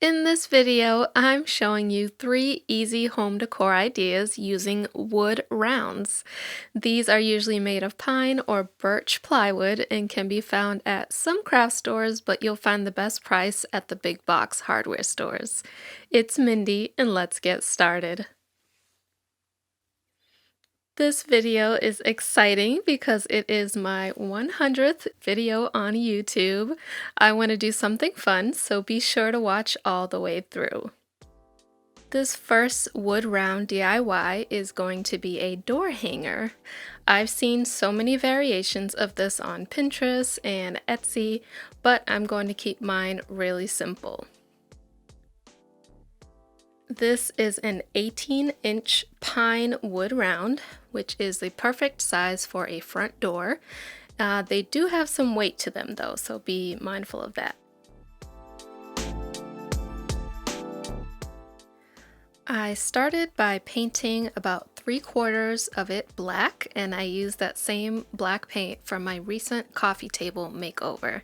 In this video, I'm showing you 3 easy home decor ideas using wood rounds. These are usually made of pine or birch plywood and can be found at some craft stores, but you'll find the best price at the big box hardware stores. It's Mindy, and let's get started. This video is exciting because it is my 100th video on YouTube. I want to do something fun, so be sure to watch all the way through. This first wood round DIY is going to be a door hanger. I've seen so many variations of this on Pinterest and Etsy, but I'm going to keep mine really simple. This is an 18-inch pine wood round, which is the perfect size for a front door. They do have some weight to them though, so be mindful of that. I started by painting about 3/4 of it black, and I used that same black paint from my recent coffee table makeover.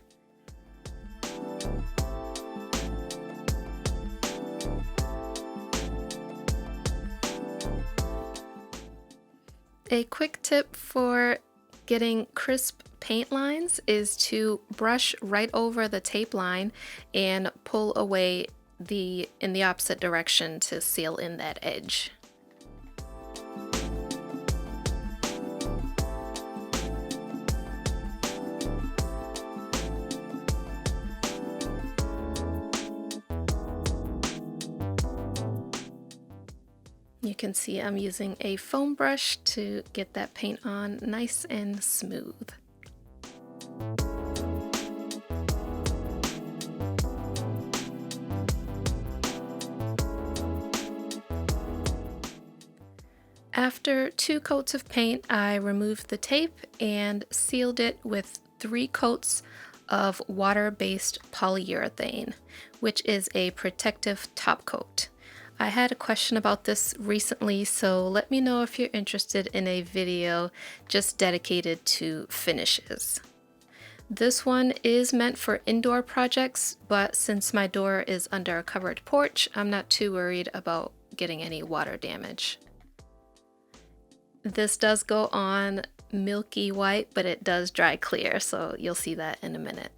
A quick tip for getting crisp paint lines is to brush right over the tape line and pull away in the opposite direction to seal in that edge. You can see I'm using a foam brush to get that paint on nice and smooth. After 2 coats of paint, I removed the tape and sealed it with 3 coats of water-based polyurethane, which is a protective top coat. I had a question about this recently, so let me know if you're interested in a video just dedicated to finishes. This one is meant for indoor projects, but since my door is under a covered porch, I'm not too worried about getting any water damage. This does go on milky white, but it does dry clear, so you'll see that in a minute.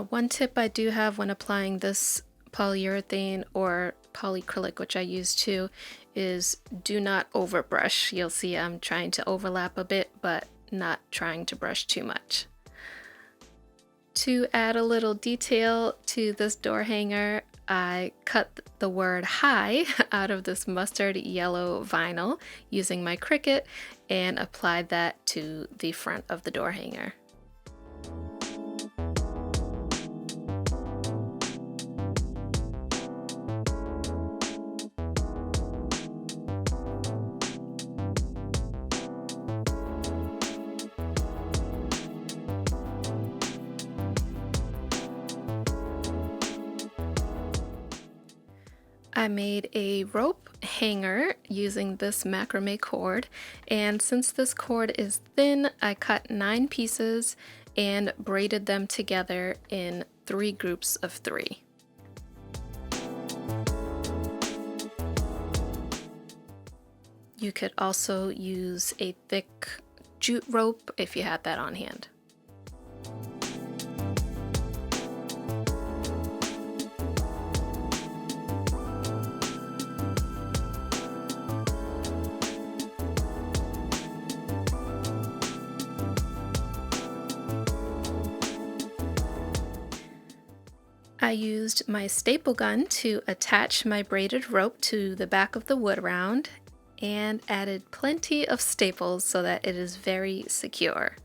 One tip I do have when applying this polyurethane or polyacrylic, which I use too, is do not overbrush. You'll see I'm trying to overlap a bit, but not trying to brush too much. To add a little detail to this door hanger, I cut the word "hi" out of this mustard yellow vinyl using my Cricut and applied that to the front of the door hanger. I made a rope hanger using this macrame cord, and since this cord is thin, I cut 9 pieces and braided them together in 3 groups of 3. You could also use a thick jute rope if you had that on hand. I used my staple gun to attach my braided rope to the back of the wood round and added plenty of staples so that it is very secure.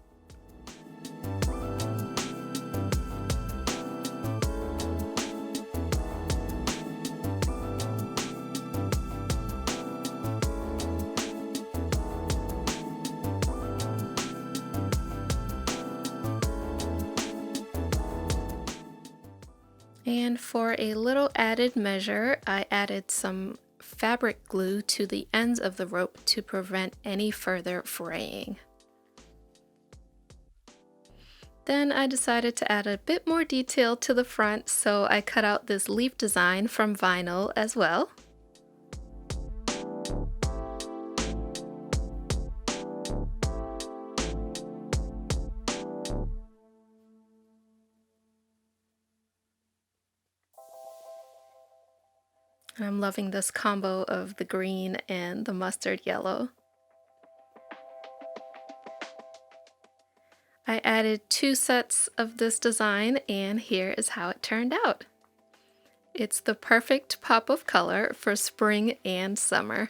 And for a little added measure, I added some fabric glue to the ends of the rope to prevent any further fraying. Then I decided to add a bit more detail to the front, so I cut out this leaf design from vinyl as well. And I'm loving this combo of the green and the mustard yellow. I added 2 sets of this design, and here is how it turned out. It's the perfect pop of color for spring and summer.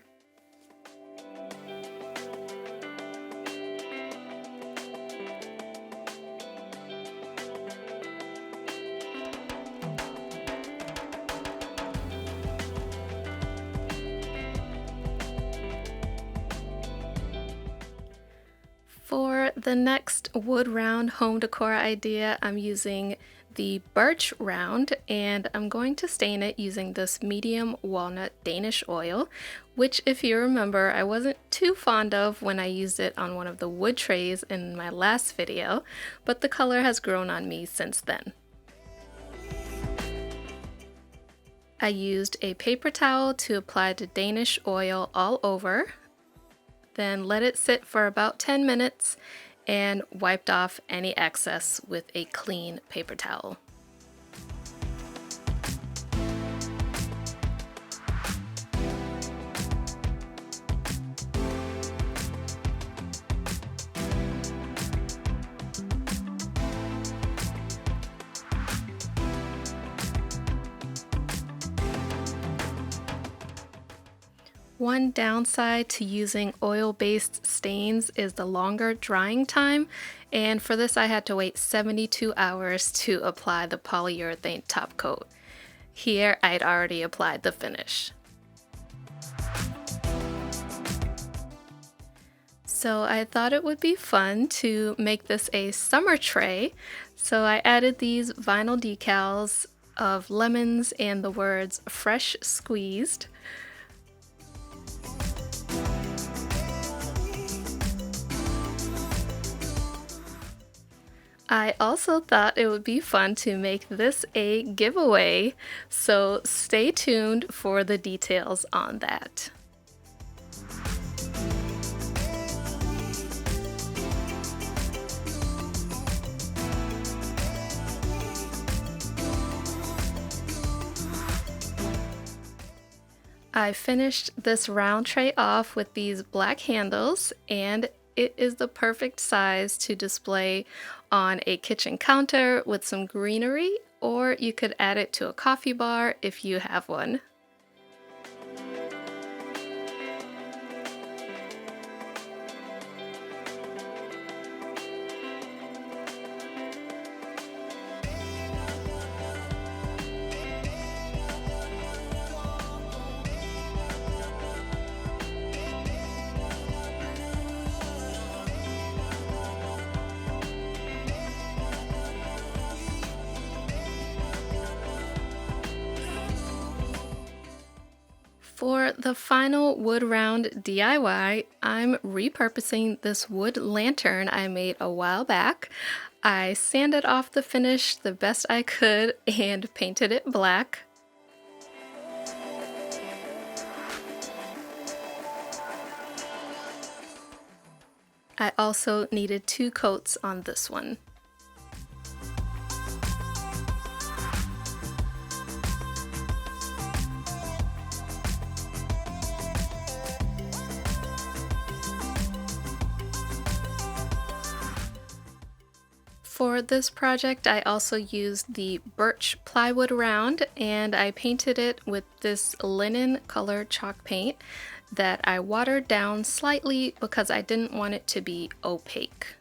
For the next wood round home decor idea, I'm using the birch round, and I'm going to stain it using this medium walnut Danish oil, which, if you remember, I wasn't too fond of when I used it on one of the wood trays in my last video, but the color has grown on me since then. I used a paper towel to apply the Danish oil all over, then let it sit for about 10 minutes and wiped off any excess with a clean paper towel. One downside to using oil-based stains is the longer drying time, and for this I had to wait 72 hours to apply the polyurethane top coat. Here I'd already applied the finish. So I thought it would be fun to make this a summer tray, so I added these vinyl decals of lemons and the words "fresh squeezed." I also thought it would be fun to make this a giveaway, so stay tuned for the details on that. I finished this round tray off with these black handles, and it is the perfect size to display on a kitchen counter with some greenery, or you could add it to a coffee bar if you have one. For the final wood round DIY, I'm repurposing this wood lantern I made a while back. I sanded off the finish the best I could and painted it black. I also needed 2 coats on this one. For this project, I also used the birch plywood round, and I painted it with this linen colored chalk paint that I watered down slightly because I didn't want it to be opaque.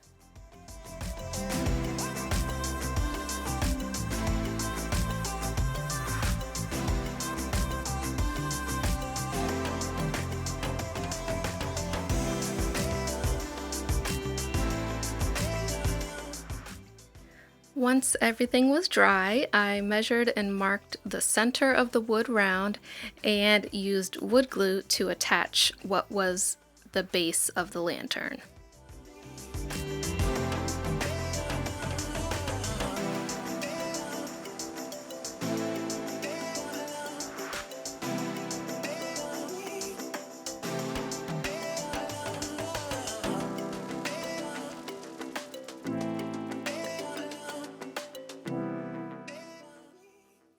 Once everything was dry, I measured and marked the center of the wood round and used wood glue to attach what was the base of the lantern.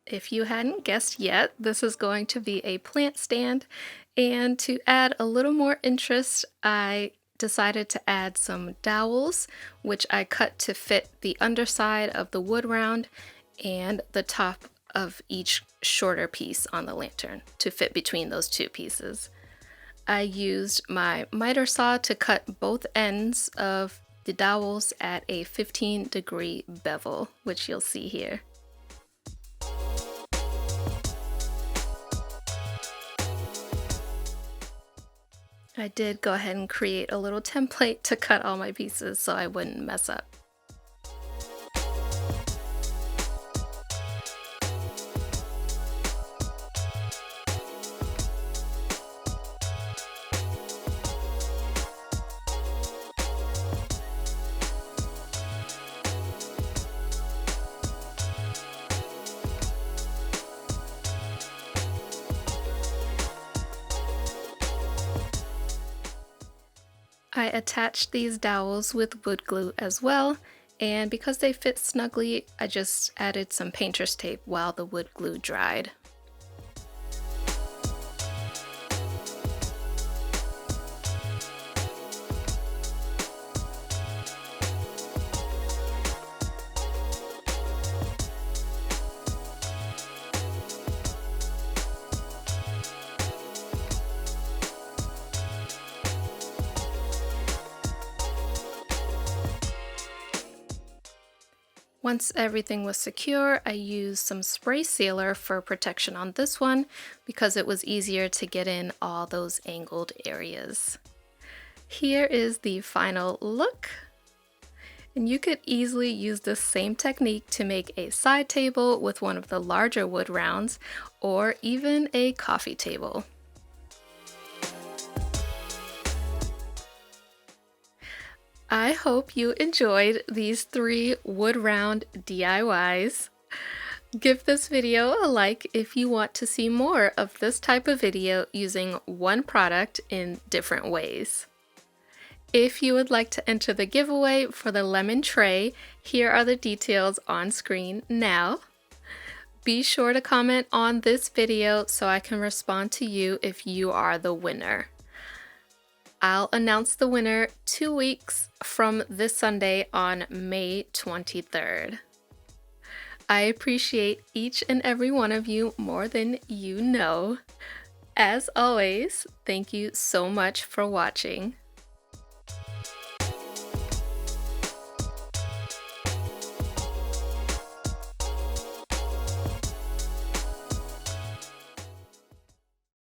If you hadn't guessed yet, this is going to be a plant stand, and to add a little more interest, I decided to add some dowels, which I cut to fit the underside of the wood round and the top of each shorter piece on the lantern to fit between those two pieces. I used my miter saw to cut both ends of the dowels at a 15-degree bevel, which you'll see here. I did go ahead and create a little template to cut all my pieces so I wouldn't mess up. I attached these dowels with wood glue as well, and because they fit snugly, I just added some painter's tape while the wood glue dried. Once everything was secure, I used some spray sealer for protection on this one because it was easier to get in all those angled areas. Here is the final look. And you could easily use this same technique to make a side table with one of the larger wood rounds or even a coffee table. I hope you enjoyed these 3 wood round DIYs. Give this video a like if you want to see more of this type of video using one product in different ways. If you would like to enter the giveaway for the lemon tray, here are the details on screen now. Be sure to comment on this video so I can respond to you if you are the winner. I'll announce the winner 2 weeks from this Sunday on May 23rd. I appreciate each and every one of you more than you know. As always, thank you so much for watching.